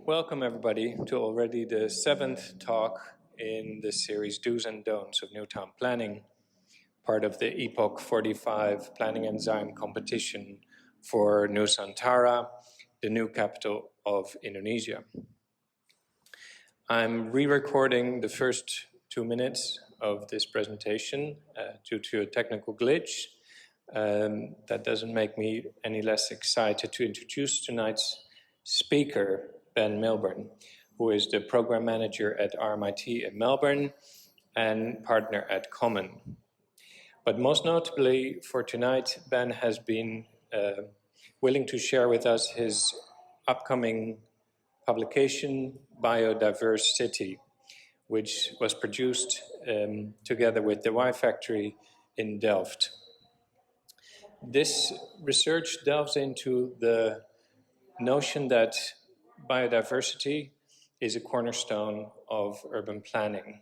Welcome everybody to already the 7th talk in the series Do's and Don'ts of New Town Planning, part of the EPOCH45 Planning and Design competition for Nusantara, the new capital of Indonesia. I'm re-recording the first 2 minutes of this presentation due to a technical glitch. That doesn't make me any less excited to introduce tonight's speaker, Ben Milbourne, who is the program manager at RMIT in Melbourne and partner at Common. But most notably for tonight, Ben has been willing to share with us his upcoming publication, BIODIVERSE-CITY, which was produced together with the Y Factory in Delft. This research delves into the notion that biodiversity is a cornerstone of urban planning,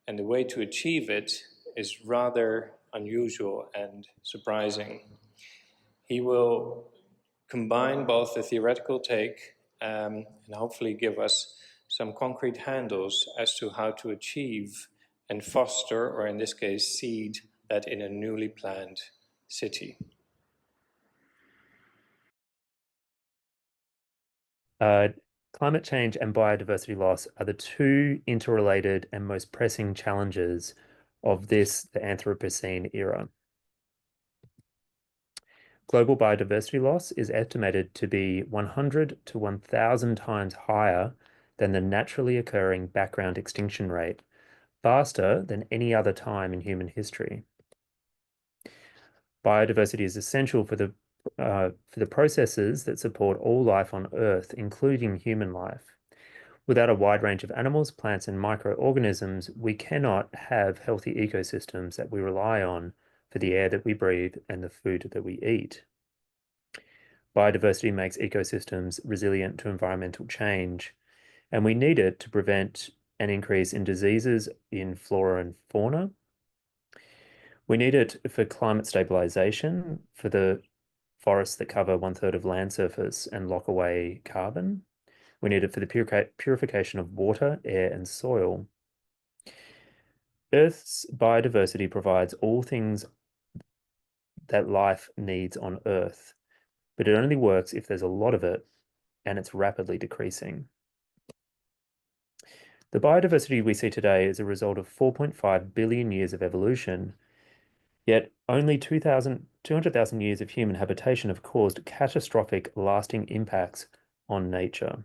and the way to achieve it is rather unusual and surprising. He will combine both the theoretical take and hopefully give us some concrete handles as to how to achieve and foster, or in this case, seed that in a newly planned city. Climate change and biodiversity loss are the two interrelated and most pressing challenges of the Anthropocene era. Global biodiversity loss is estimated to be 100 to 1,000 times higher than the naturally occurring background extinction rate, faster than any other time in human history. Biodiversity is essential for the processes that support all life on Earth, including human life. Without a wide range of animals, plants, and microorganisms, we cannot have healthy ecosystems that we rely on for the air that we breathe and the food that we eat. Biodiversity makes ecosystems resilient to environmental change, and we need it to prevent an increase in diseases in flora and fauna. We need it for climate stabilization, for the forests that cover 1/3 of land surface and lock away carbon. We need it for the purification of water, air, and soil. Earth's biodiversity provides all things that life needs on Earth, but it only works if there's a lot of it, and it's rapidly decreasing. The biodiversity we see today is a result of 4.5 billion years of evolution, yet only 200,000 years of human habitation have caused catastrophic, lasting impacts on nature.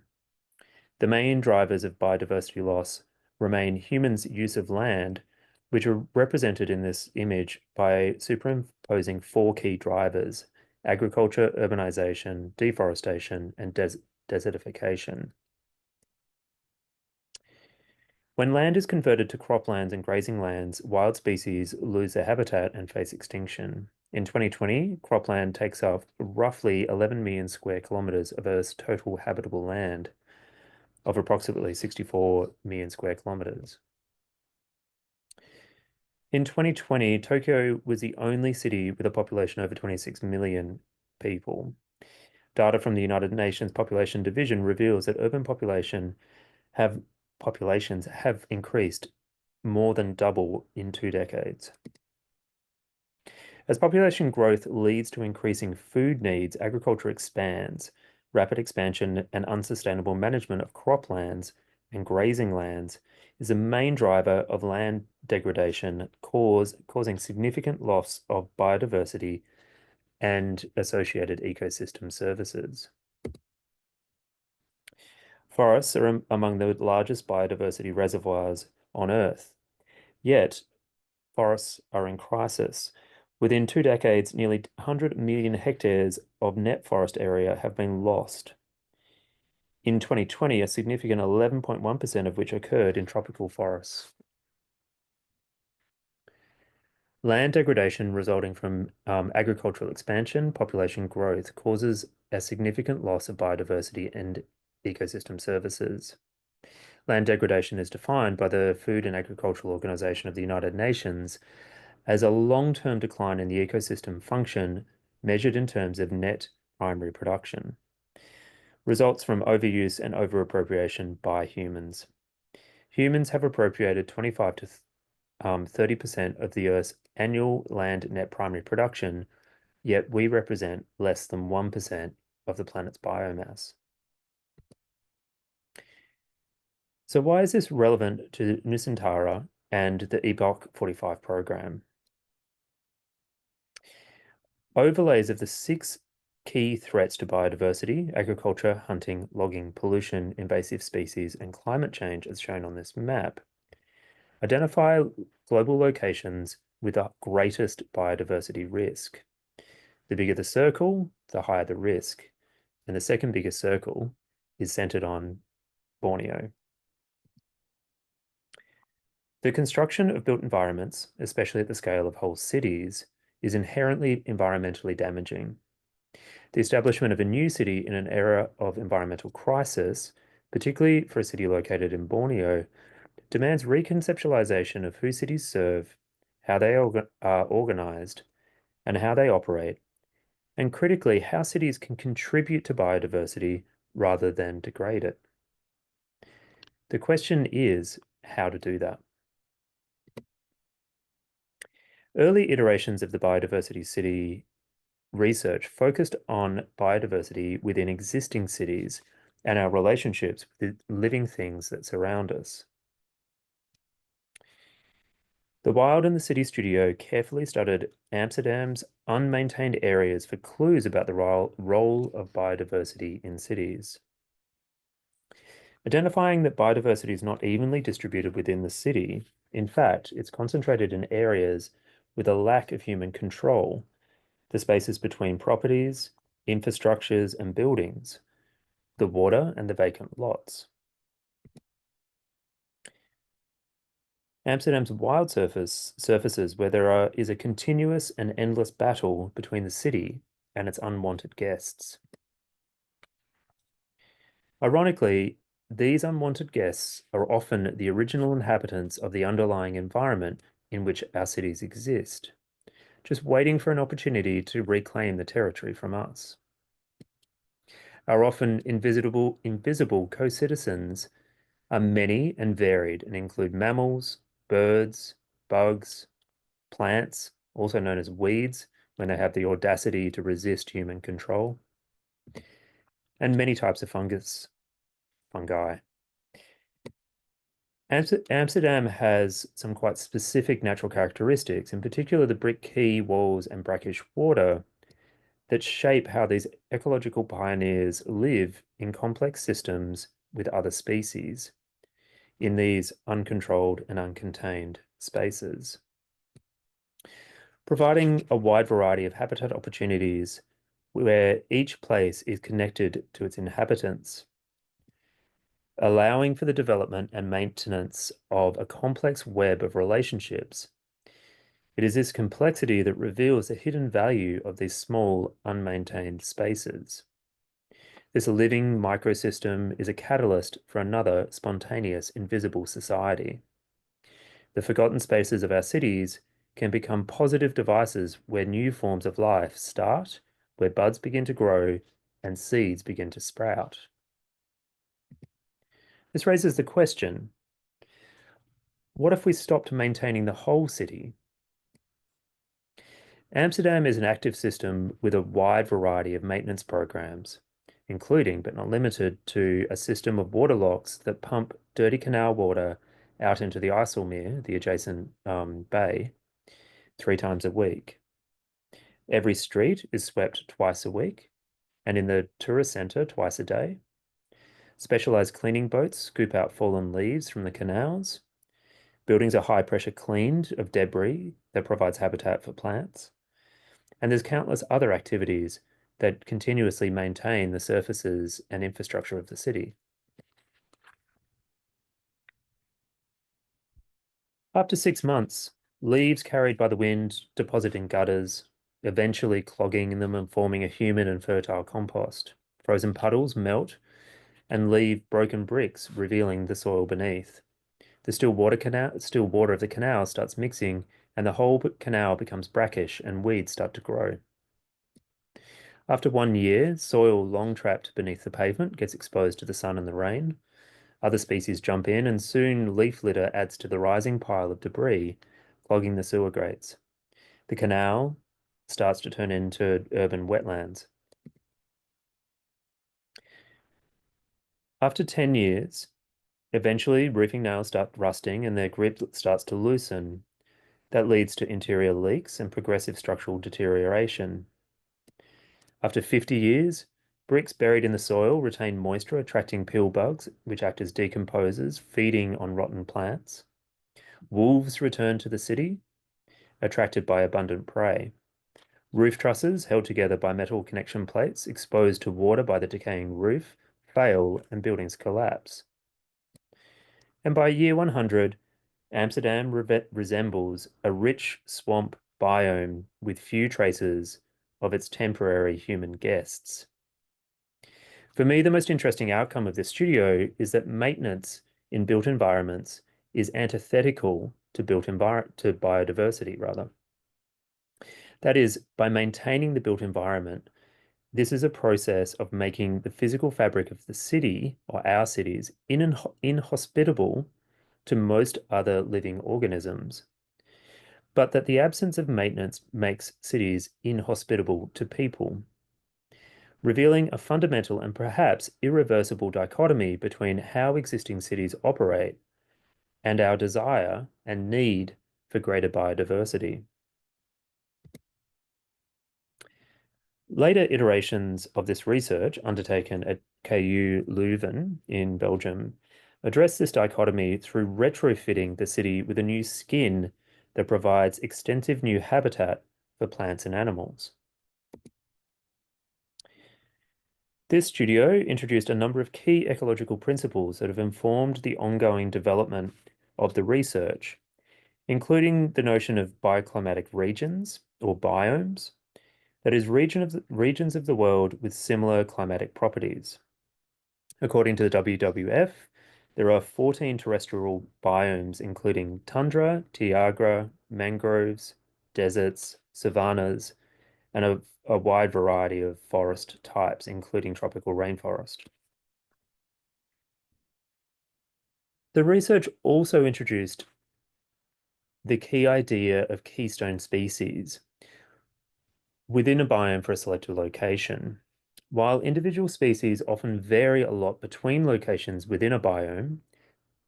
The main drivers of biodiversity loss remain humans' use of land, which are represented in this image by superimposing 4 key drivers: agriculture, urbanization, deforestation, and desertification. When land is converted to croplands and grazing lands, wild species lose their habitat and face extinction. In 2020, cropland takes up roughly 11 million square kilometers of Earth's total habitable land of approximately 64 million square kilometers. In 2020, Tokyo was the only city with a population over 26 million people. Data from the United Nations Population Division reveals that urban populations have increased more than double in 2 decades. As population growth leads to increasing food needs, agriculture expands. Rapid expansion and unsustainable management of croplands and grazing lands is a main driver of land degradation, causing significant loss of biodiversity and associated ecosystem services. Forests are among the largest biodiversity reservoirs on Earth, yet forests are in crisis. Within 2 decades, nearly 100 million hectares of net forest area have been lost. In 2020, a significant 11.1% of which occurred in tropical forests. Land degradation resulting from agricultural expansion, population growth, causes a significant loss of biodiversity and ecosystem services. Land degradation is defined by the Food and Agricultural Organization of the United Nations as a long-term decline in the ecosystem function measured in terms of net primary production. results from overuse and overappropriation by humans. Humans have appropriated 25 to 30% of the Earth's annual land net primary production, yet we represent less than 1% of the planet's biomass. So why is this relevant to Nusantara and the EPOCH45 program? Overlays of the 6 key threats to biodiversity: agriculture, hunting, logging, pollution, invasive species, and climate change, as shown on this map, identify global locations with the greatest biodiversity risk. The bigger the circle, the higher the risk. And the second biggest circle is centered on Borneo. The construction of built environments, especially at the scale of whole cities, is inherently environmentally damaging. The establishment of a new city in an era of environmental crisis, particularly for a city located in Borneo, demands reconceptualization of who cities serve, how they are organized, and how they operate, and critically, how cities can contribute to biodiversity rather than degrade it. The question is how to do that. Early iterations of the biodiversity city research focused on biodiversity within existing cities and our relationships with the living things that surround us. The Wild and the City studio carefully studied Amsterdam's unmaintained areas for clues about the role of biodiversity in cities. Identifying that biodiversity is not evenly distributed within the city, in fact, it's concentrated in areas with a lack of human control, the spaces between properties, infrastructures, and buildings, the water and the vacant lots. Amsterdam's wild surfaces where there is a continuous and endless battle between the city and its unwanted guests. Ironically, these unwanted guests are often the original inhabitants of the underlying environment in which our cities exist, just waiting for an opportunity to reclaim the territory from us. Our often invisible co-citizens are many and varied and include mammals, birds, bugs, plants, also known as weeds when they have the audacity to resist human control, and many types of fungi. Amsterdam has some quite specific natural characteristics, in particular the brick quay walls and brackish water, that shape how these ecological pioneers live in complex systems with other species in these uncontrolled and uncontained spaces, providing a wide variety of habitat opportunities where each place is connected to its inhabitants, allowing for the development and maintenance of a complex web of relationships. It is this complexity that reveals the hidden value of these small, unmaintained spaces. This living microsystem is a catalyst for another spontaneous, invisible society. The forgotten spaces of our cities can become positive devices where new forms of life start, where buds begin to grow and seeds begin to sprout. This raises the question, what if we stopped maintaining the whole city? Amsterdam is an active system with a wide variety of maintenance programs, including, but not limited to, a system of water locks that pump dirty canal water out into the IJsselmeer, the adjacent bay, 3 times a week. Every street is swept twice a week, and in the tourist centre twice a day. Specialised cleaning boats scoop out fallen leaves from the canals. Buildings are high pressure cleaned of debris that provides habitat for plants. And there's countless other activities that continuously maintain the surfaces and infrastructure of the city. After 6 months, leaves carried by the wind deposit in gutters, eventually clogging them and forming a humid and fertile compost. Frozen puddles melt and leave broken bricks, revealing the soil beneath. The still water of the canal starts mixing, and the whole canal becomes brackish and weeds start to grow. After 1 year, soil long trapped beneath the pavement gets exposed to the sun and the rain. Other species jump in, and soon leaf litter adds to the rising pile of debris, clogging the sewer grates. The canal starts to turn into urban wetlands. After 10 years, eventually roofing nails start rusting and their grip starts to loosen. That leads to interior leaks and progressive structural deterioration. After 50 years, bricks buried in the soil retain moisture, attracting pill bugs, which act as decomposers, feeding on rotten plants. Wolves return to the city, attracted by abundant prey. Roof trusses, held together by metal connection plates, exposed to water by the decaying roof, fail and buildings collapse. And by year 100, Amsterdam resembles a rich swamp biome with few traces of its temporary human guests. For me, the most interesting outcome of this studio is that maintenance in built environments is antithetical to biodiversity, rather. That is, by maintaining the built environment, this is a process of making the physical fabric of the city, or our cities, inhospitable to most other living organisms, but that the absence of maintenance makes cities inhospitable to people, revealing a fundamental and perhaps irreversible dichotomy between how existing cities operate and our desire and need for greater biodiversity. Later iterations of this research, undertaken at KU Leuven in Belgium, address this dichotomy through retrofitting the city with a new skin that provides extensive new habitat for plants and animals. This studio introduced a number of key ecological principles that have informed the ongoing development of the research, including the notion of bioclimatic regions, or biomes, that is, regions of the world with similar climatic properties. According to the WWF, there are 14 terrestrial biomes, including tundra, taiga, mangroves, deserts, savannas, and a wide variety of forest types, including tropical rainforest. The research also introduced the key idea of keystone species within a biome for a selected location. While individual species often vary a lot between locations within a biome,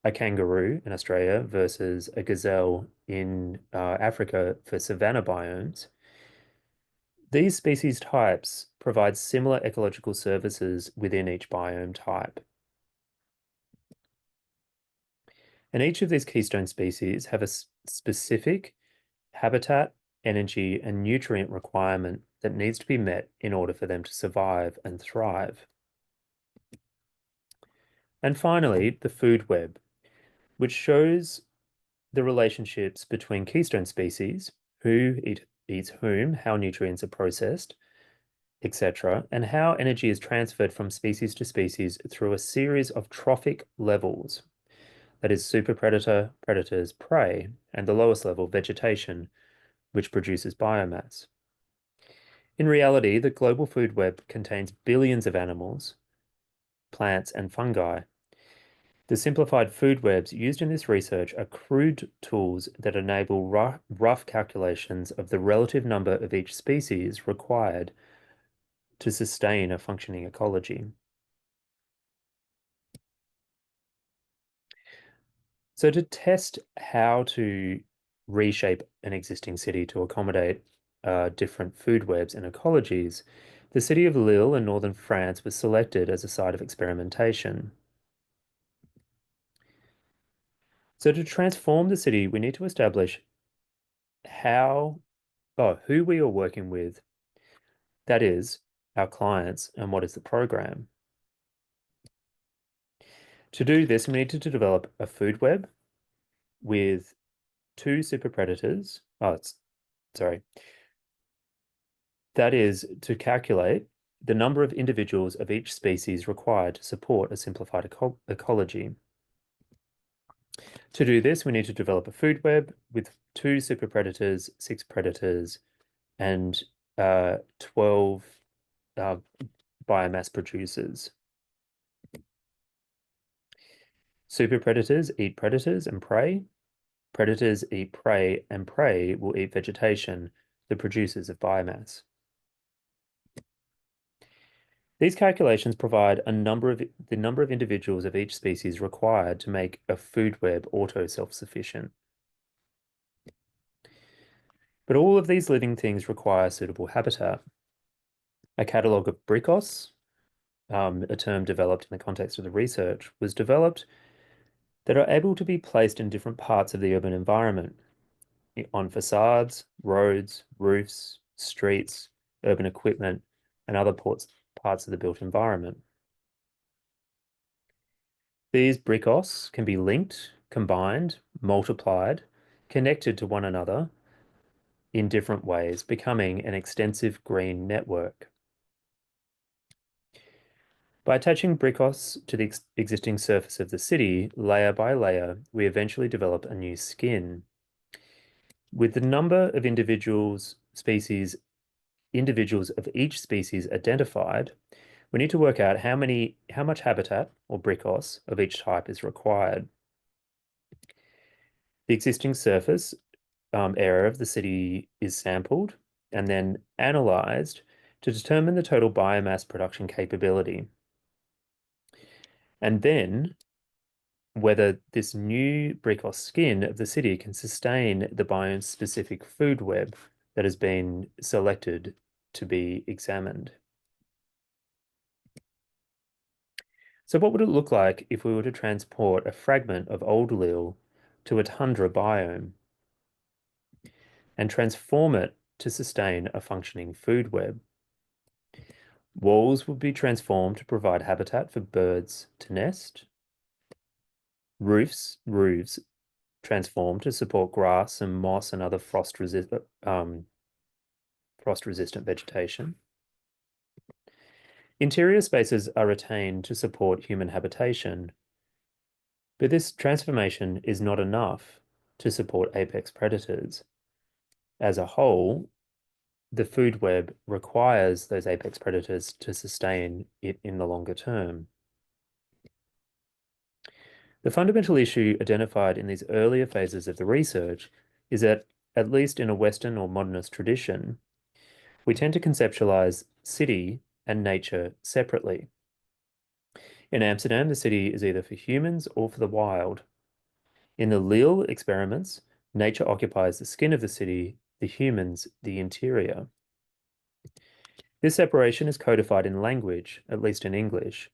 a kangaroo in Australia versus a gazelle in Africa for savanna biomes, these species types provide similar ecological services within each biome type. And each of these keystone species have a specific habitat, energy, and nutrient requirement that needs to be met in order for them to survive and thrive. And finally, the food web, which shows the relationships between keystone species, who eats whom, how nutrients are processed, etc., and how energy is transferred from species to species through a series of trophic levels. That is, super predator, predators, prey, and the lowest level, vegetation, which produces biomass. In reality, the global food web contains billions of animals, plants, and fungi. The simplified food webs used in this research are crude tools that enable rough calculations of the relative number of each species required to sustain a functioning ecology. So to test how to reshape an existing city to accommodate different food webs and ecologies, the city of Lille in northern France was selected as a site of experimentation. So to transform the city, we need to establish who we are working with, that is, our clients, and what is the program. To do this, we need to develop a food web with 2 super predators. That is to calculate the number of individuals of each species required to support a simplified ecology. To do this, we need to develop a food web with 2 super predators, 6 predators, and 12 biomass producers. Super predators eat predators and prey. Predators eat prey, and prey will eat vegetation, the producers of biomass. These calculations provide the number of individuals of each species required to make a food web auto-self-sufficient. But all of these living things require suitable habitat. A catalogue of bricos, a term developed in the context of the research, was developed that are able to be placed in different parts of the urban environment, on facades, roads, roofs, streets, urban equipment, and other parts of the built environment. These bricos can be linked, combined, multiplied, connected to one another in different ways, becoming an extensive green network. By attaching bricos to the existing surface of the city, layer by layer, we eventually develop a new skin. With the number of individuals of each species identified, we need to work out how much habitat, or bricos, of each type is required. The existing surface area of the city is sampled and then analysed to determine the total biomass production capability. And then whether this new bricos skin of the city can sustain the biome-specific food web that has been selected to be examined. So what would it look like if we were to transport a fragment of old Lille to a tundra biome and transform it to sustain a functioning food web? Walls would be transformed to provide habitat for birds to nest. Roofs transformed to support grass and moss and other frost-resistant vegetation. Interior spaces are retained to support human habitation, but this transformation is not enough to support apex predators. As a whole, the food web requires those apex predators to sustain it in the longer term. The fundamental issue identified in these earlier phases of the research is that, at least in a Western or modernist tradition, we tend to conceptualize city and nature separately. In Amsterdam, the city is either for humans or for the wild. In the Lille experiments, nature occupies the skin of the city, the humans the interior. This separation is codified in language, at least in English,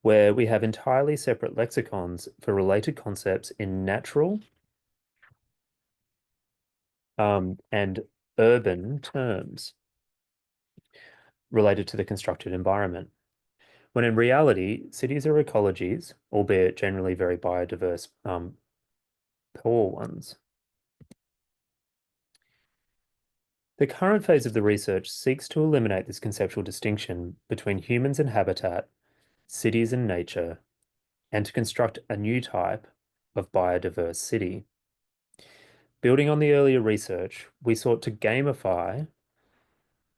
where we have entirely separate lexicons for related concepts in natural and urban terms related to the constructed environment, when in reality, cities are ecologies, albeit generally very biodiverse, poor ones. The current phase of the research seeks to eliminate this conceptual distinction between humans and habitat, cities and nature, and to construct a new type of biodiverse city. Building on the earlier research, we sought to gamify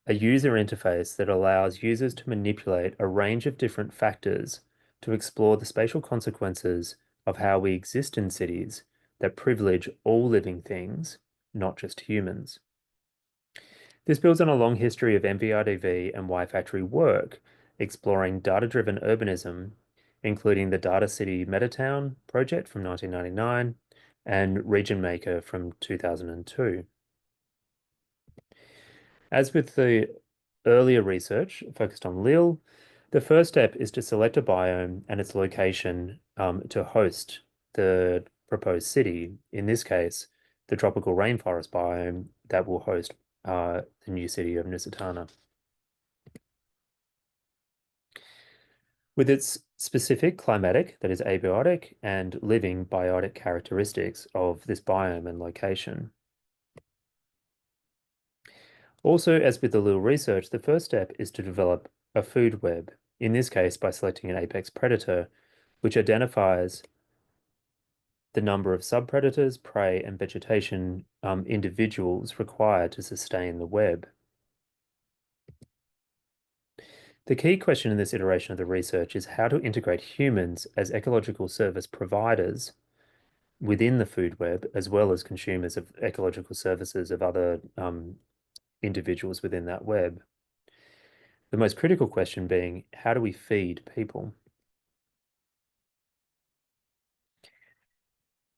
a user interface that allows users to manipulate a range of different factors to explore the spatial consequences of how we exist in cities that privilege all living things, not just humans. This builds on a long history of MVRDV and Y-Factory work exploring data-driven urbanism, including the Data City Metatown project from 1999 and Region Maker from 2002. As with the earlier research focused on Lille, the first step is to select a biome and its location to host the proposed city. In this case, the tropical rainforest biome that will host the new city of Nusantara. With its specific climatic, that is abiotic, and living biotic characteristics of this biome and location. Also, as with the Lille research, the first step is to develop a food web, in this case by selecting an apex predator, which identifies the number of subpredators, prey, and vegetation individuals required to sustain the web. The key question in this iteration of the research is how to integrate humans as ecological service providers within the food web, as well as consumers of ecological services of other individuals within that web. The most critical question being, how do we feed people?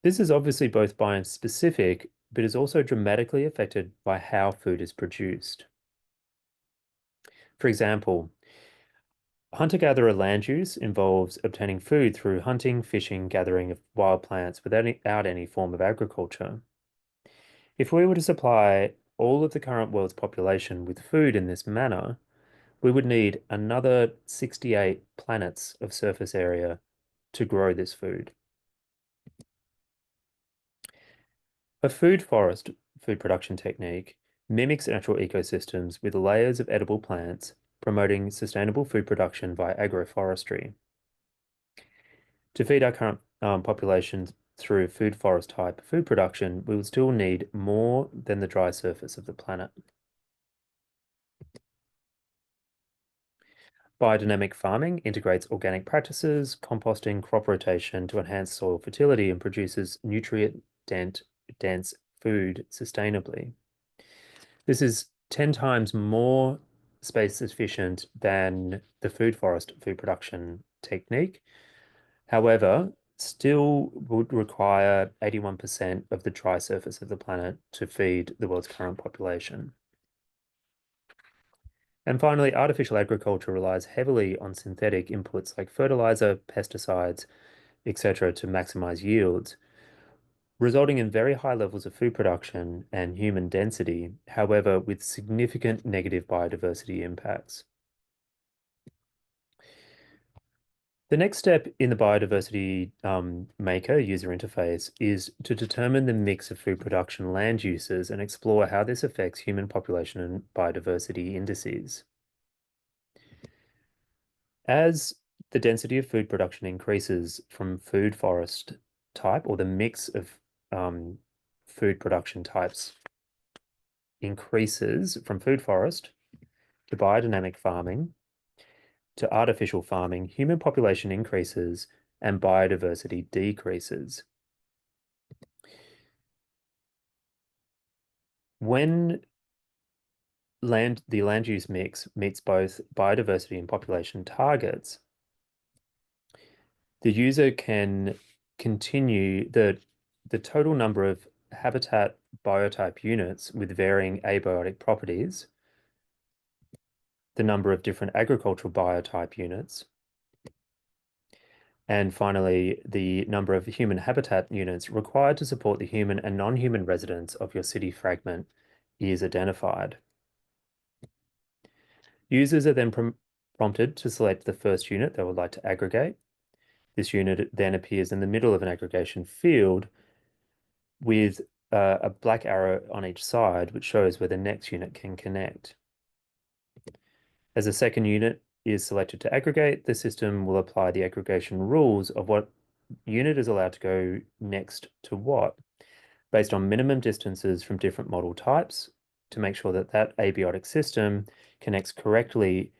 This is obviously both biome specific, but is also dramatically affected by how food is produced. For example, hunter-gatherer land use involves obtaining food through hunting, fishing, gathering of wild plants without any form of agriculture. If we were to supply all of the current world's population with food in this manner, we would need another 68 planets of surface area to grow this food. A food forest food production technique mimics natural ecosystems with layers of edible plants, promoting sustainable food production via agroforestry. To feed our current populations through food forest type food production, we will still need more than the dry surface of the planet. Biodynamic farming integrates organic practices, composting, crop rotation to enhance soil fertility and produces nutrient-dense food sustainably. This is 10 times more space efficient than the food forest food production technique. However, still would require 81% of the dry surface of the planet to feed the world's current population. And finally, artificial agriculture relies heavily on synthetic inputs like fertilizer, pesticides, etc. to maximize yields, resulting in very high levels of food production and human density, however, with significant negative biodiversity impacts. The next step in the biodiversity maker user interface is to determine the mix of food production land uses and explore how this affects human population and biodiversity indices. As the density of food production increases from food forest type, or the mix of food production types increases from food forest to biodynamic farming to artificial farming, human population increases and biodiversity decreases. When the land use mix meets both biodiversity and population targets, the user can continue the total number of habitat biotype units with varying abiotic properties, the number of different agricultural biotype units, and finally, the number of human habitat units required to support the human and non-human residents of your city fragment is identified. Users are then prompted to select the first unit they would like to aggregate. This unit then appears in the middle of an aggregation field with a black arrow on each side, which shows where the next unit can connect. As a second unit is selected to aggregate, the system will apply the aggregation rules of what unit is allowed to go next to what, based on minimum distances from different model types to make sure that that abiotic system connects correctly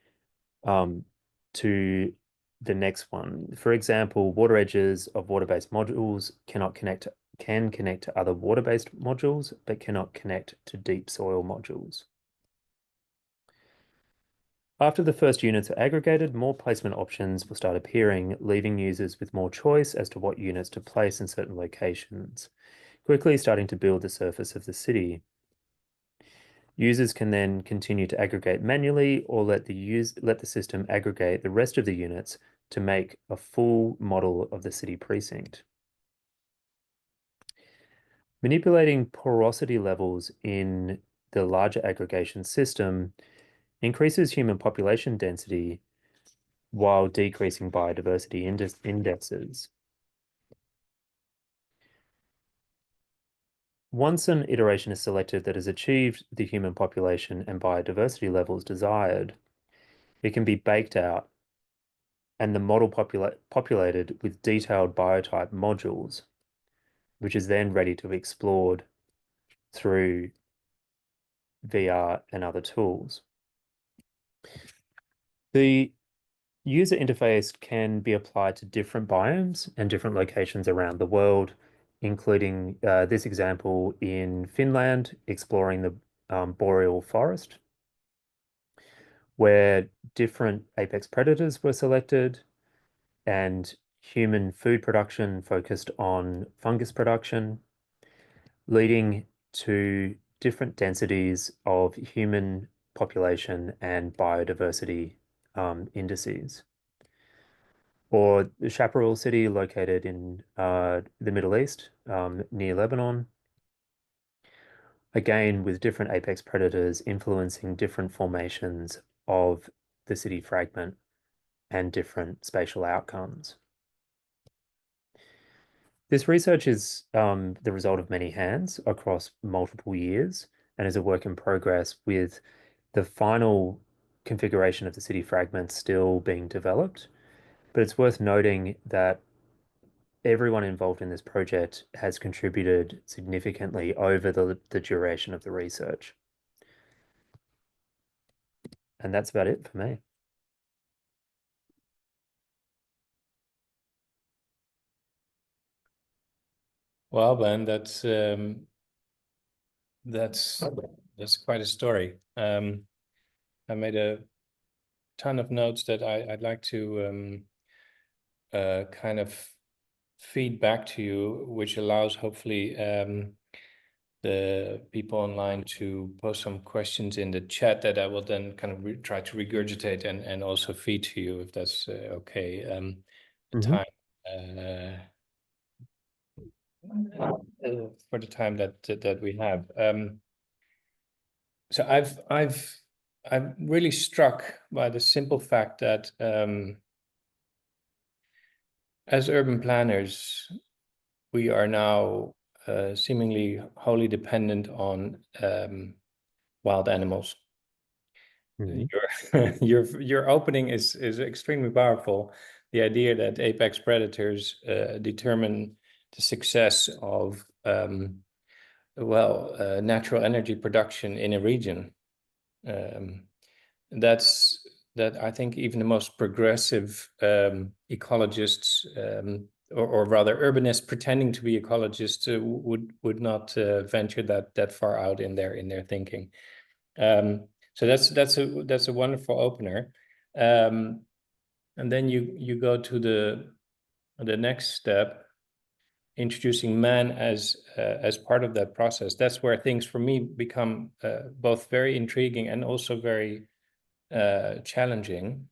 to the next one. For example, water edges of water-based modules can connect to other water-based modules, but cannot connect to deep soil modules. After the first units are aggregated, more placement options will start appearing, leaving users with more choice as to what units to place in certain locations, quickly starting to build the surface of the city. Users can then continue to aggregate manually or let the system aggregate the rest of the units to make a full model of the city precinct. Manipulating porosity levels in the larger aggregation system increases human population density while decreasing biodiversity indexes. Once an iteration is selected that has achieved the human population and biodiversity levels desired, it can be baked out and the model populated with detailed biotype modules, which is then ready to be explored through VR and other tools. The user interface can be applied to different biomes and different locations around the world, including this example in Finland, exploring the boreal forest, where different apex predators were selected and human food production focused on fungus production, leading to different densities of human population and biodiversity indices. Or the Chaparral city located in the Middle East, near Lebanon, again with different apex predators influencing different formations of the city fragment and different spatial outcomes. This research is the result of many hands across multiple years and is a work in progress with the final configuration of the city fragments still being developed. But it's worth noting that everyone involved in this project has contributed significantly over the duration of the research. And that's about it for me. Well, Ben, that's quite a story. I made a ton of notes that I'd like to kind of feed back to you, which allows hopefully the people online to post some questions in the chat that I will then kind of try to regurgitate and also feed to you, if that's okay. Time for the time that we have. So I'm really struck by the simple fact that as urban planners, we are now seemingly wholly dependent on wild animals. Your opening is extremely powerful. The idea that apex predators determine the success of natural energy production in a region. That I think even the most progressive ecologists, or rather urbanists pretending to be ecologists, would not venture that far out in their thinking. So that's a wonderful opener, and then you go to the next step, introducing man as part of that process. That's where things for me become both very intriguing and also very challenging.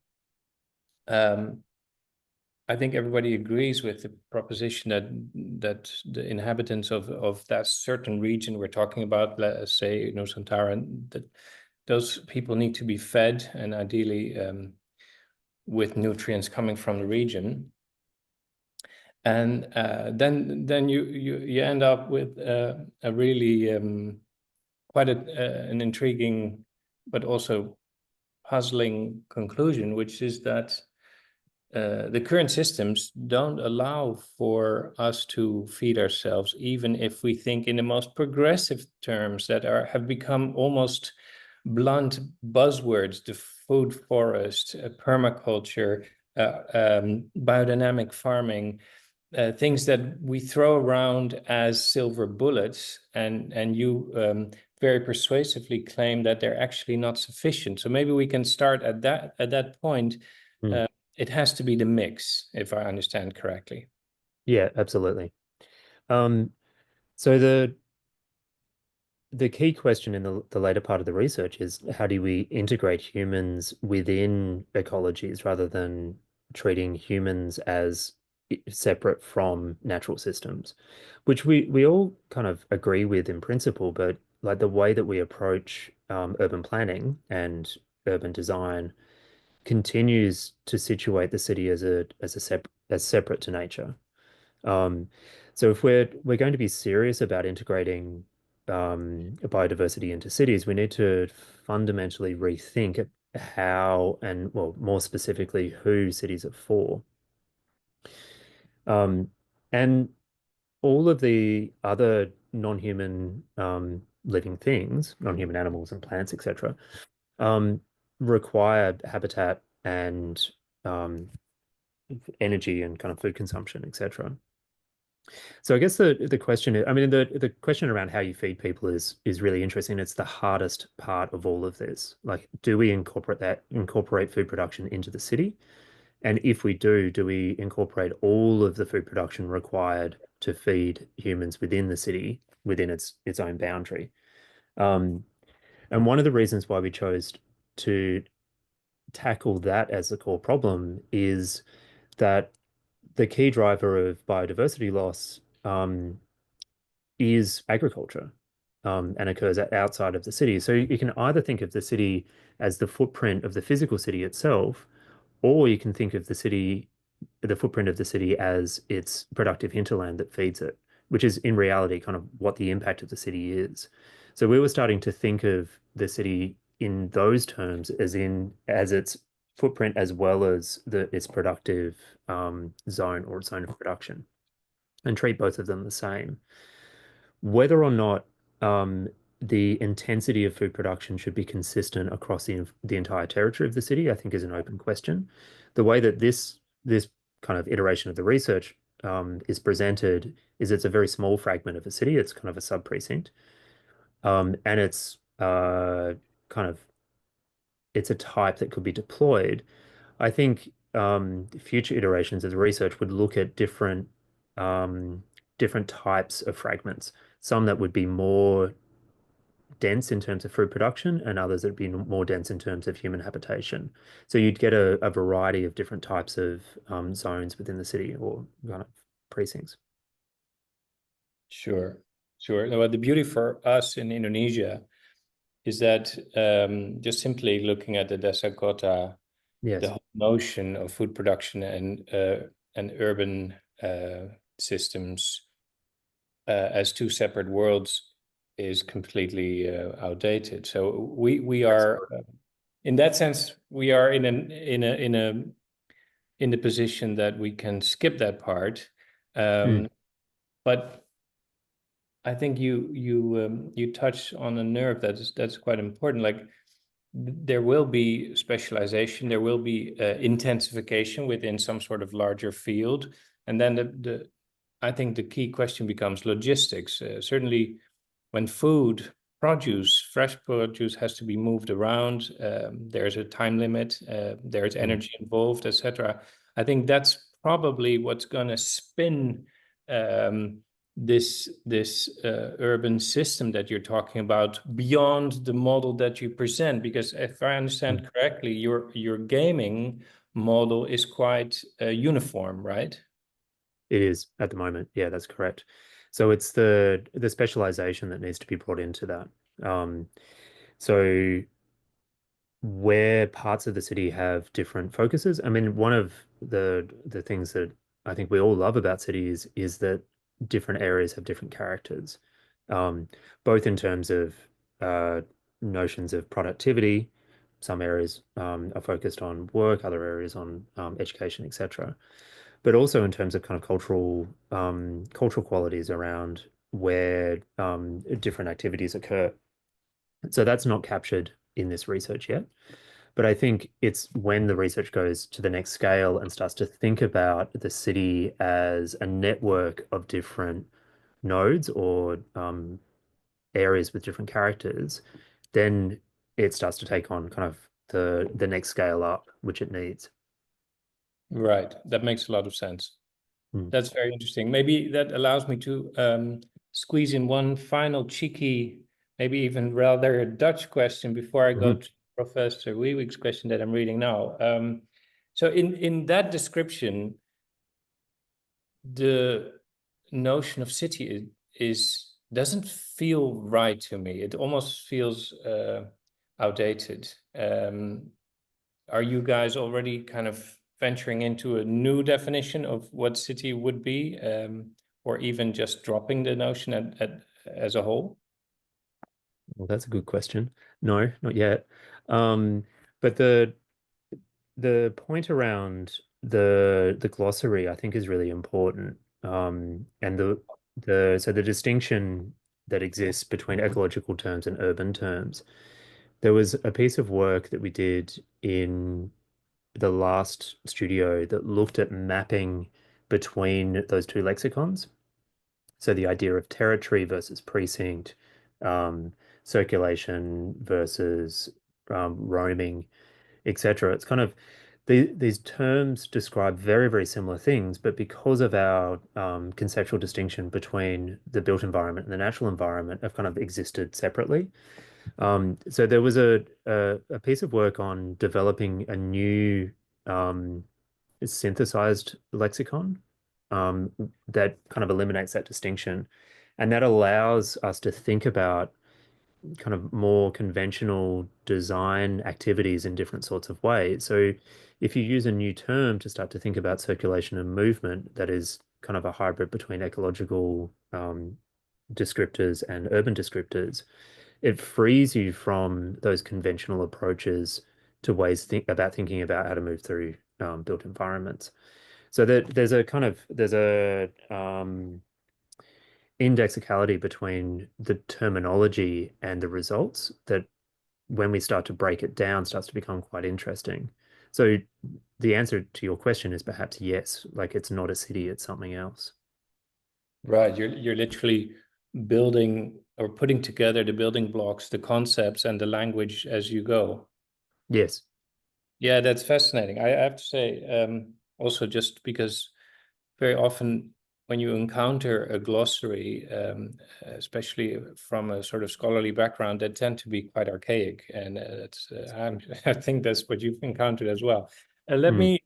I think everybody agrees with the proposition that the inhabitants of that certain region we're talking about, let's say Nusantara, that those people need to be fed, and ideally with nutrients coming from the region. And then you end up with a really quite an intriguing but also puzzling conclusion, which is that the current systems don't allow for us to feed ourselves, even if we think in the most progressive terms that have become almost blunt buzzwords: the food forest, permaculture, biodynamic farming, things that we throw around as silver bullets, and you very persuasively claim that they're actually not sufficient. So maybe we can start at that point. It has to be the mix, if I understand correctly. Yeah, absolutely. So the key question in the later part of the research is, how do we integrate humans within ecologies rather than treating humans as separate from natural systems, which we all kind of agree with in principle, but like the way that we approach urban planning and urban design continues to situate the city as separate to nature. So if we're going to be serious about integrating biodiversity into cities, we need to fundamentally rethink how and, well, more specifically, who cities are for. And all of the other non-human living things, non-human animals and plants, etc., require habitat and energy and kind of food consumption, etc. So I guess the question is, I mean, the question around how you feed people is really interesting. It's the hardest part of all of this. Like, do we incorporate food production into the city? And if we do we incorporate all of the food production required to feed humans within the city, within its own boundary? Um, and one of the reasons why we chose to tackle that as a core problem is that the key driver of biodiversity loss is agriculture, and occurs outside of the city. So you can either think of the city as the footprint of the physical city itself, or you can think of the footprint of the city as its productive hinterland that feeds it, which is in reality kind of what the impact of the city is. So we were starting to think of the city in those terms, as its footprint as well as its productive zone or zone of production, and treat both of them the same. Whether or not the intensity of food production should be consistent across the entire territory of the city, I think, is an open question. The way that this kind of iteration of the research is presented is it's a very small fragment of a city. It's kind of a sub precinct, and kind of it's a type that could be deployed. I think future iterations of the research would look at different types of fragments. Some that would be more dense in terms of food production, and others that would be more dense in terms of human habitation. So you'd get a variety of different types of zones within the city, or kind of precincts. Sure, sure. Well, the beauty for us in Indonesia is that just simply looking at the Desa Kota, Yes. the whole notion of food production and urban systems as two separate worlds is completely outdated. So we are in that sense, we are in the position that we can skip that part. But I think you touch on a nerve that's quite important. Like, there will be specialization, there will be intensification within some sort of larger field, and then I think the key question becomes logistics. Certainly, when fresh produce has to be moved around, there's a time limit, there's energy involved, etc. I think that's probably what's going to spin this urban system that you're talking about beyond the model that you present. Because if I understand correctly, your gaming model is quite uniform, right? It is at the moment. Yeah, that's correct. So it's the specialization that needs to be brought into that. So where parts of the city have different focuses. I mean, one of the things that I think we all love about cities is that different areas have different characters, both in terms of notions of productivity. Some areas are focused on work, other areas on education, etc. But also in terms of kind of cultural qualities around where different activities occur. So that's not captured in this research yet. But I think it's when the research goes to the next scale and starts to think about the city as a network of different nodes or areas with different characters, then it starts to take on kind of the next scale up, which it needs. Right. That makes a lot of sense. Mm. That's very interesting. Maybe that allows me to squeeze in one final cheeky, maybe even rather Dutch question before I go to Professor Weewick's question that I'm reading now. So in that description, the notion of city doesn't feel right to me. It almost feels outdated. Are you guys already kind of venturing into a new definition of what city would be, or even just dropping the notion as a whole? Well, that's a good question. No, not yet. But the point around the glossary, I think, is really important. And the distinction that exists between ecological terms and urban terms. There was a piece of work that we did in the last studio that looked at mapping between those two lexicons. So the idea of territory versus precinct, circulation versus roaming, etc. It's kind of these terms describe very, very similar things, but because of our conceptual distinction between the built environment and the natural environment have kind of existed separately. So there was a piece of work on developing a new synthesized lexicon um, that kind of eliminates that distinction. And that allows us to think about kind of more conventional design activities in different sorts of ways. So if you use a new term to start to think about circulation and movement, that is kind of a hybrid between ecological descriptors and urban descriptors, it frees you from those conventional approaches to ways about thinking about how to move through built environments. So there's a indexicality between the terminology and the results that when we start to break it down starts to become quite interesting. So the answer to your question is perhaps yes, like it's not a city, it's something else. Right, you're literally building or putting together the building blocks, the concepts and the language as you go. Yes. Yeah, that's fascinating. I have to say, also just because very often when you encounter a glossary, especially from a sort of scholarly background, they tend to be quite archaic, and I think that's what you've encountered as well. Let me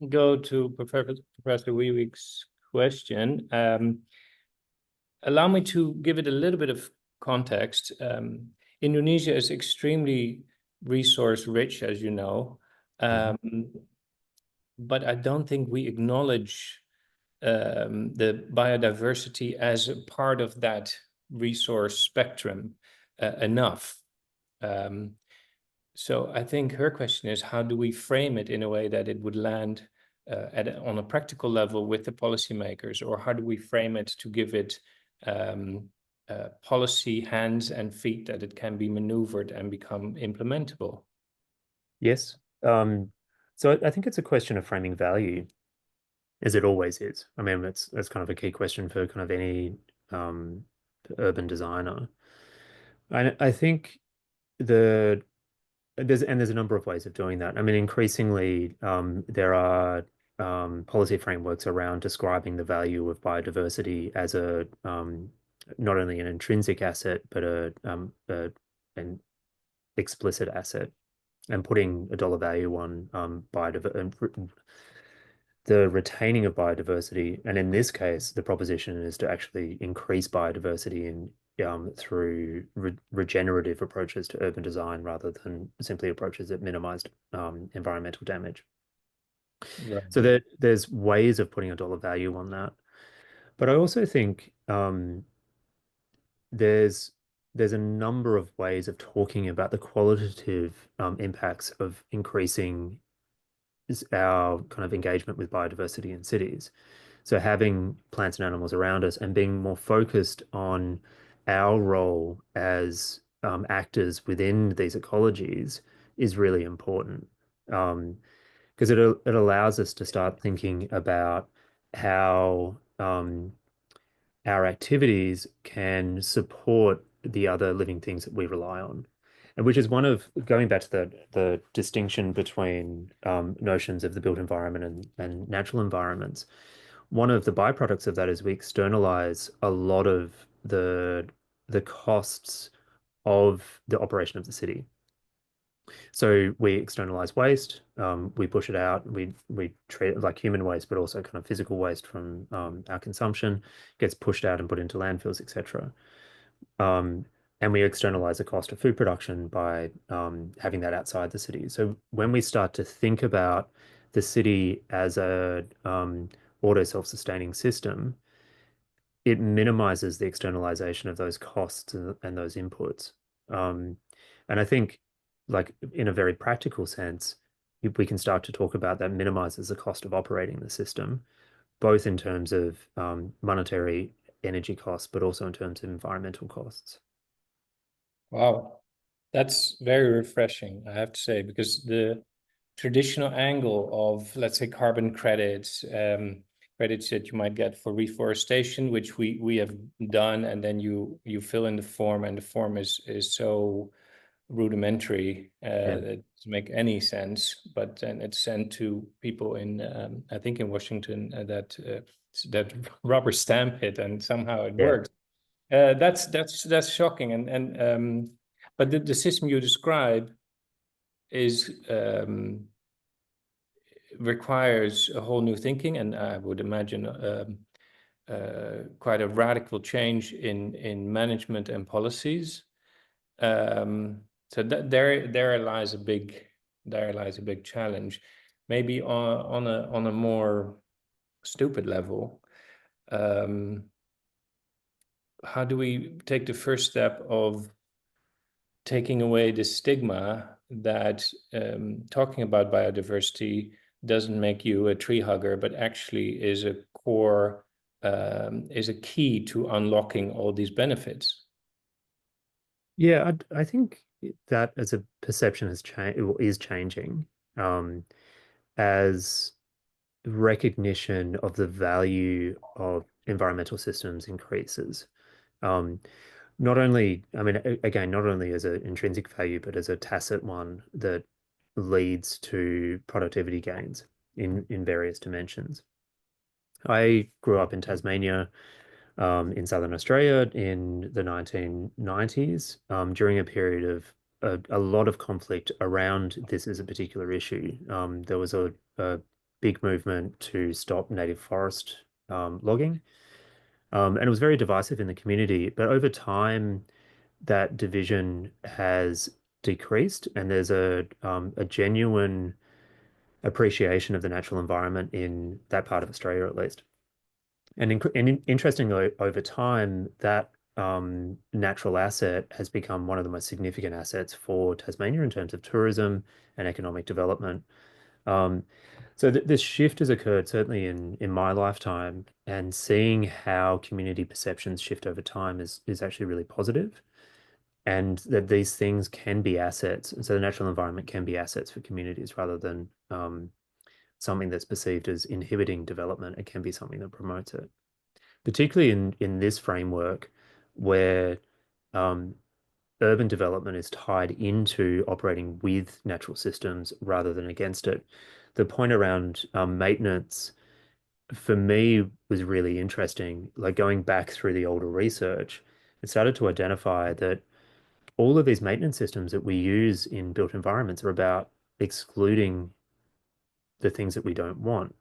go to Professor Wiewick's question. Allow me to give it a little bit of context. Indonesia is extremely resource rich, as you know, but I don't think we acknowledge the biodiversity as a part of that resource spectrum enough. So I think her question is, how do we frame it in a way that it would land on a practical level with the policymakers, or how do we frame it to give it policy hands and feet that it can be maneuvered and become implementable? Yes. So I think it's a question of framing value, as it always is. I mean, that's kind of a key question for kind of any urban designer. I think there's a number of ways of doing that. I mean, increasingly, there are policy frameworks around describing the value of biodiversity as a not only an intrinsic asset, but an explicit asset, and putting a dollar value on the retaining of biodiversity. And in this case, the proposition is to actually increase biodiversity in through regenerative approaches to urban design rather than simply approaches that minimized environmental damage. Right. So there's ways of putting a dollar value on that. But I also think there's a number of ways of talking about the qualitative impacts of increasing our kind of engagement with biodiversity in cities. So having plants and animals around us and being more focused on our role as actors within these ecologies is really important, because it allows us to start thinking about how our activities can support the other living things that we rely on. And which is one of going back to the distinction between notions of the built environment and natural environments. One of the byproducts of that is we externalize a lot of the costs of the operation of the city. So we externalize waste, we push it out, we treat it like human waste, but also kind of physical waste from our consumption gets pushed out and put into landfills, etc. And we externalize the cost of food production by having that outside the city. So when we start to think about the city as a auto self-sustaining system, it minimizes the externalization of those costs and those inputs. And I think, like in a very practical sense, we can start to talk about that minimizes the cost of operating the system, both in terms of monetary energy costs, but also in terms of environmental costs. Wow, that's very refreshing, I have to say, because traditional angle of, let's say, carbon credits, credits that you might get for reforestation, which we have done, and then you fill in the form, and the form is so rudimentary that it doesn't make any sense. But then it's sent to people in, I think in Washington, that rubber stamp it, and somehow it works. That's shocking. And but the system you describe is requires a whole new thinking, and I would imagine quite a radical change in management and policies. So there lies a big challenge. Maybe on a more stupid level, how do we take the first step of taking away the stigma that talking about biodiversity doesn't make you a tree hugger, but actually is a core, is a key to unlocking all these benefits? Yeah, I think that as a perception has changed, is changing, as recognition of the value of environmental systems increases. Not only, I mean, again, not only as an intrinsic value, but as a tacit one that leads to productivity gains in various dimensions. I grew up in Tasmania, in Southern Australia in the 1990s, during a period of a lot of conflict around this as a particular issue. There was a big movement to stop native forest logging, and it was very divisive in the community. But over time, that division has decreased, and there's a genuine appreciation of the natural environment in that part of Australia, at least. And interestingly, over time, that natural asset has become one of the most significant assets for Tasmania in terms of tourism and economic development. Um, so this shift has occurred certainly in my lifetime, and seeing how community perceptions shift over time is actually really positive, and that these things can be assets. And so the natural environment can be assets for communities rather than something that's perceived as inhibiting development. It can be something that promotes it, particularly in this framework where urban development is tied into operating with natural systems rather than against it. The point around maintenance for me was really interesting. Like going back through the older research, it started to identify that all of these maintenance systems that we use in built environments are about excluding the things that we don't want.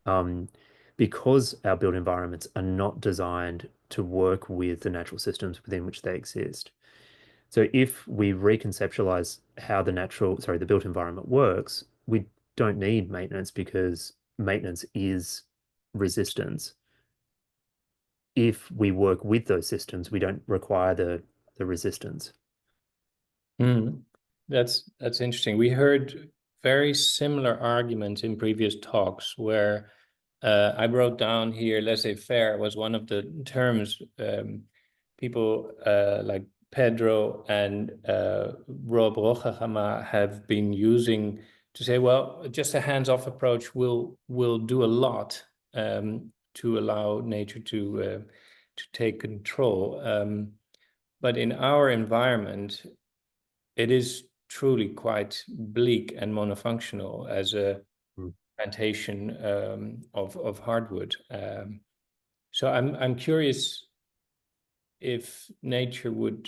Um, because our built environments are not designed to work with the natural systems within which they exist. So if we reconceptualize how the built environment works, we don't need maintenance because maintenance is resistance. If we work with those systems, we don't require the resistance. Mm. That's interesting. We heard very similar arguments in previous talks where I wrote down here, laissez-faire was one of the terms people like Pedro and Roggema have been using to say, well, just a hands-off approach will do a lot to allow nature to take control. But in our environment, it is truly quite bleak and monofunctional as a plantation of hardwood. So I'm curious if nature would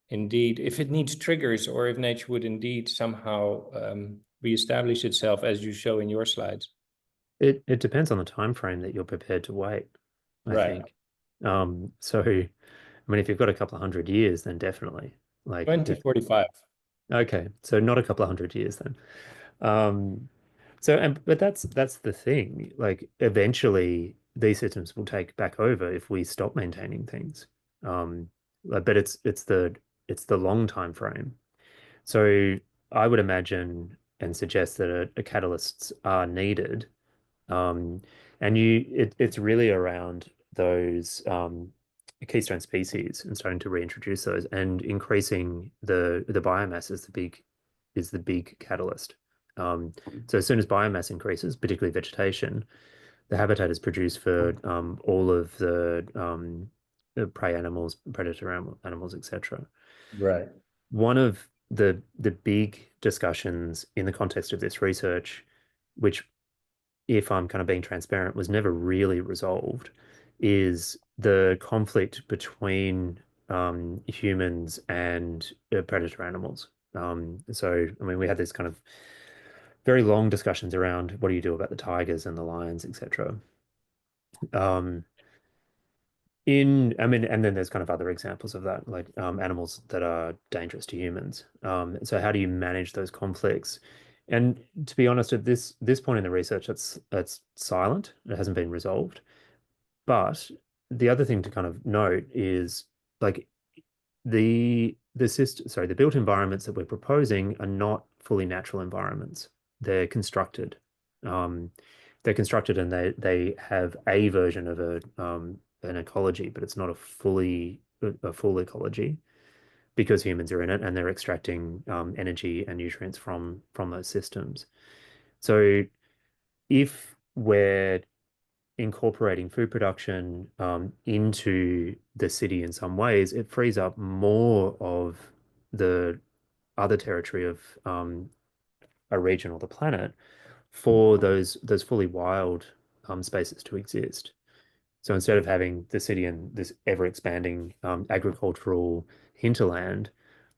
indeed, if it needs triggers, or if nature would indeed somehow reestablish itself, as you show in your slides. It depends on the time frame that you're prepared to wait, I Right. think. So I mean, if you've got a couple of hundred years, then definitely. Like if 2045. Okay, so not a couple of hundred years then. Um, but that's the thing. Like eventually these systems will take back over if we stop maintaining things. But it's the long time frame. So I would imagine and suggest that catalysts are needed. Um, and it's really around those keystone species and starting to reintroduce those and increasing the biomass is the big catalyst. So as soon as biomass increases, particularly vegetation, the habitat is produced for all of the prey animals, predator animals, etc. Right. One of the big discussions in the context of this research, which, if I'm kind of being transparent, was never really resolved, is the conflict between humans and predator animals. So, I mean, we had this kind of very long discussions around what do you do about the tigers and the lions, etc. Um, I mean, and then there's kind of other examples of that, like animals that are dangerous to humans. So how do you manage those conflicts? And to be honest, at this point in the research, it's silent. It hasn't been resolved. But the other thing to kind of note is like the built environments that we're proposing are not fully natural environments. They're constructed. Um, they're constructed and they have a version of an ecology, but it's not a full ecology because humans are in it and they're extracting energy and nutrients from those systems. So if we're incorporating food production into the city in some ways, it frees up more of the other territory of a region or the planet for those fully wild spaces to exist. So instead of having the city and this ever expanding agricultural hinterland,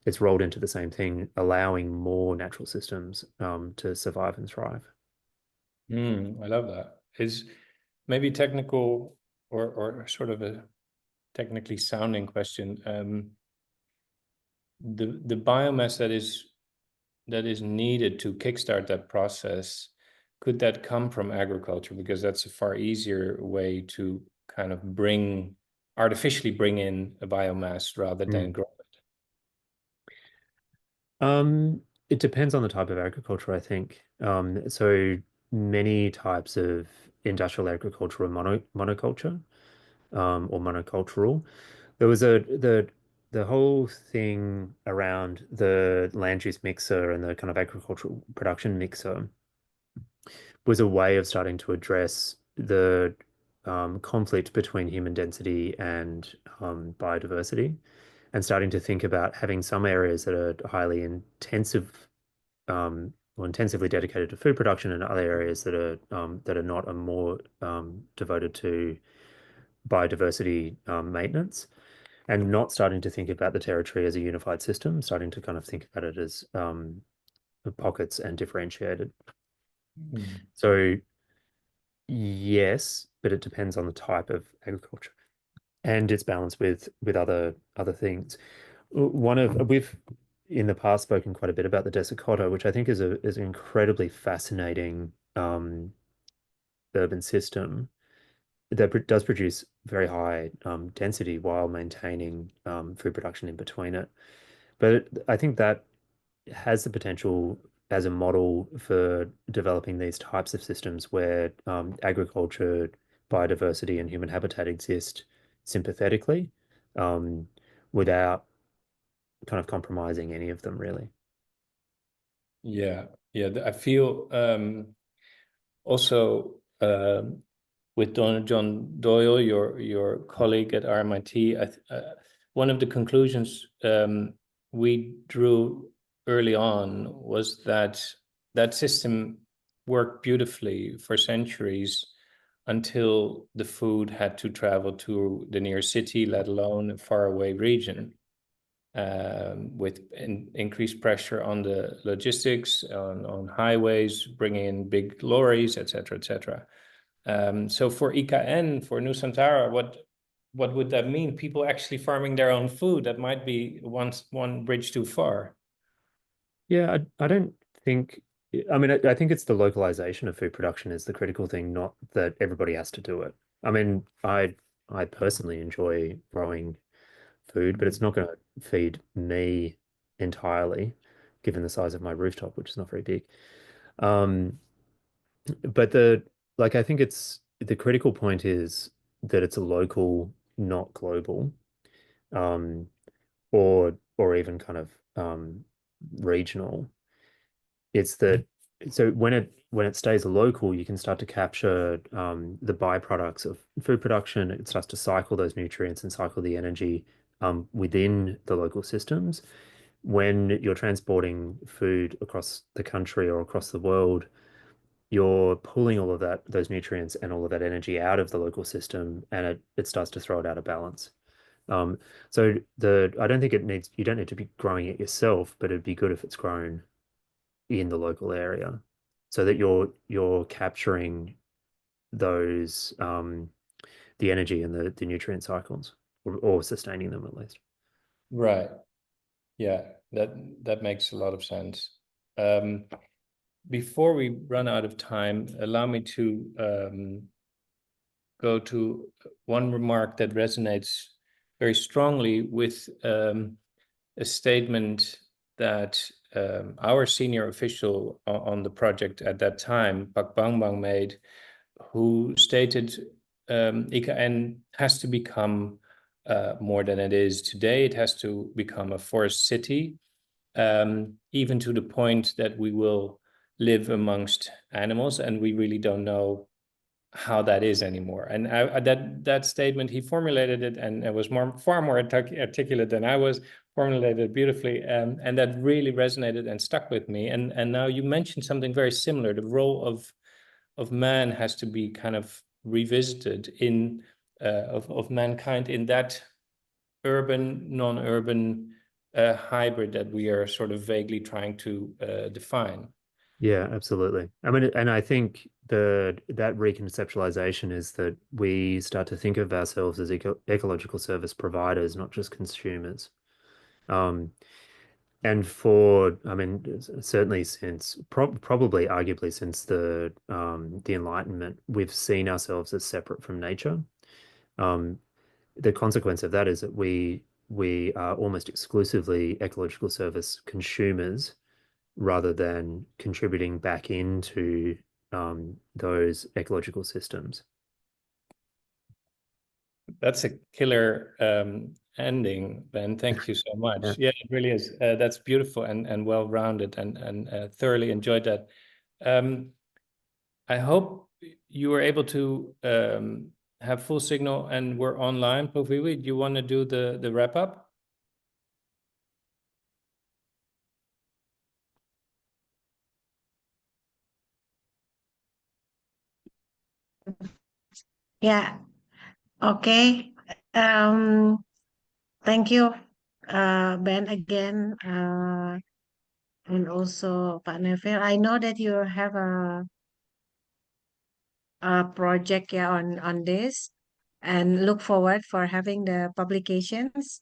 it's rolled into the same thing, allowing more natural systems to survive and thrive. I love that. Is maybe technical or sort of a technically sounding question. The biomass that is needed to kickstart that process, could that come from agriculture? Because that's a far easier way to kind of artificially bring in a biomass rather than Mm. grow It depends on the type of agriculture, I think. So many types of industrial agriculture are monoculture or monocultural. There was the whole thing around the land use mixer and the kind of agricultural production mixer was a way of starting to address the conflict between human density and biodiversity, and starting to think about having some areas that are highly intensive or intensively dedicated to food production, and other areas that are not, are more devoted to biodiversity maintenance, and not starting to think about the territory as a unified system, starting to kind of think about it as pockets and differentiated. it. So yes, but it depends on the type of agriculture and its balance with other things. We've in the past spoken quite a bit about the desiccato, which I think is an incredibly fascinating urban system that does produce very high density while maintaining food production in between it. But I think that has the potential as a model for developing these types of systems where agriculture, biodiversity, and human habitat exist sympathetically um, without kind of compromising any of them, really. Yeah, yeah. I feel also with John Doyle, your colleague at RMIT, one of the conclusions we drew early on was that that system worked beautifully for centuries until the food had to travel to the near city, let alone a faraway region, with increased pressure on the logistics, on highways, bringing in big lorries, et cetera, et cetera. So for IKN, for Nusantara, what would that mean? People actually farming their own food? That might be one bridge too far. Yeah, I don't think, I mean, I think it's the localization of food production is the critical thing, not that everybody has to do it. I mean, I personally enjoy growing food, but it's not going to feed me entirely, given the size of my rooftop, which is not very big. Um, but I think it's the critical point is that it's a local, not global, um, or even kind of regional. It's that so when it stays local, you can start to capture the byproducts of food production. It starts to cycle those nutrients and cycle the energy within the local systems. When you're transporting food across the country or across the world, you're pulling all of those nutrients and all of that energy out of the local system, and it starts to throw it out of balance. So I don't think you don't need to be growing it yourself, but it'd be good if it's grown in the local area, so that you're capturing those the energy and the nutrient cycles, or sustaining them at least. Right. Yeah, that makes a lot of sense. Before we run out of time, allow me to go to one remark that resonates very strongly with a statement that our senior official on the project at that time, Pak Bangbang, made, who stated IKN has to become more than it is today. It has to become a forest city, even to the point that we will live amongst animals, and we really don't know how that is anymore. And that statement, he formulated it, and it was far more articulate than I was, formulated beautifully, and that really resonated and stuck with me. And now you mentioned something very similar. The role of man has to be kind of revisited of mankind in that urban, non-urban hybrid that we are sort of vaguely trying to define. Yeah, absolutely. I mean, and I think that reconceptualization is that we start to think of ourselves as ecological service providers, not just consumers. And I mean, certainly since probably arguably since the Enlightenment, we've seen ourselves as separate from nature. The consequence of that is that we are almost exclusively ecological service consumers, rather than contributing back into those ecological systems. That's a killer ending, Ben. Thank you so much. Yeah, it really is. That's beautiful and well-rounded, and thoroughly enjoyed that. I hope you were able to have full signal and we're online. Provoost, do you want to do the wrap up? Yeah. Okay. Thank you, Ben, again, and also Pak Neville. I know that you have a project, yeah, on this, and look forward for having the publications.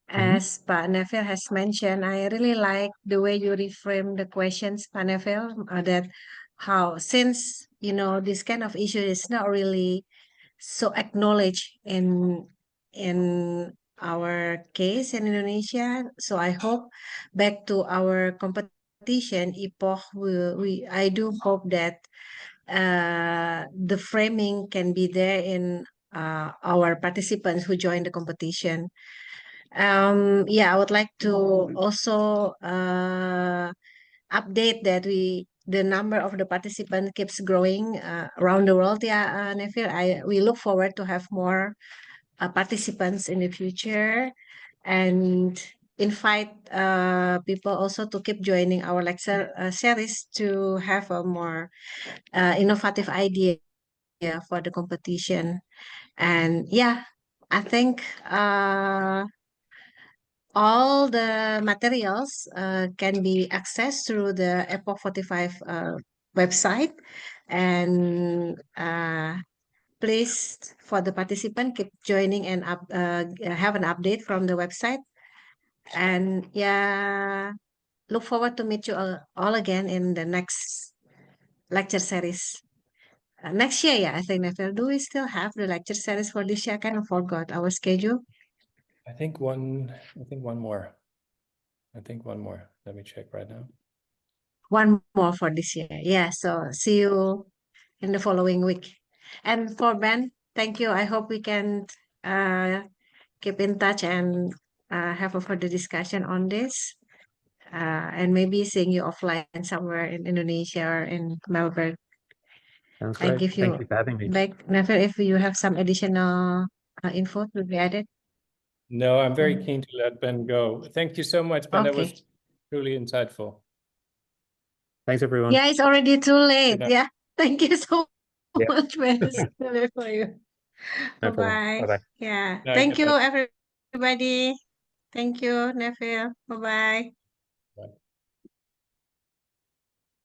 As Pak Neville has mentioned, I really like the way you reframe the questions, Pak Neville, that how, since, this kind of issue is not really so acknowledged in our case in Indonesia. So I hope, back to our competition, EPOCH, I do hope that the framing can be there in our participants who join the competition. Yeah, I would like to also update that the number of the participants keeps growing around the world. Yeah, Neville, we look forward to have more participants in the future, and invite people also to keep joining our lecture series to have a more innovative idea for the competition. And yeah, I think all the materials can be accessed through the EPOCH45 website. And please, for the participant, keep joining and have an update from the website. And yeah, look forward to meet you all again in the next lecture series. Next year, yeah, I think, Neville, do we still have the lecture series for this year? I kind of forgot our schedule. I think one more. Let me check right now. One more for this year. Yeah, so see you in the following week. And for Ben, thank you. I hope we can keep in touch and have a further discussion on this. and maybe seeing you offline somewhere in Indonesia or in Melbourne. Sounds I great. give Thank you you for having me. back, Neville, if you have some additional info to be added. No, I'm very keen to let Ben go. Thank you so much, Ben. That Okay. was truly insightful. Thanks, everyone. Yeah, it's already too late. Good night. Yeah. Thank you so Yeah. much, Ben. It's too late for you. No problem. Bye-bye. Bye-bye. Yeah. Night, Thank you, everyone. everybody. Thank you, Neville. Bye-bye.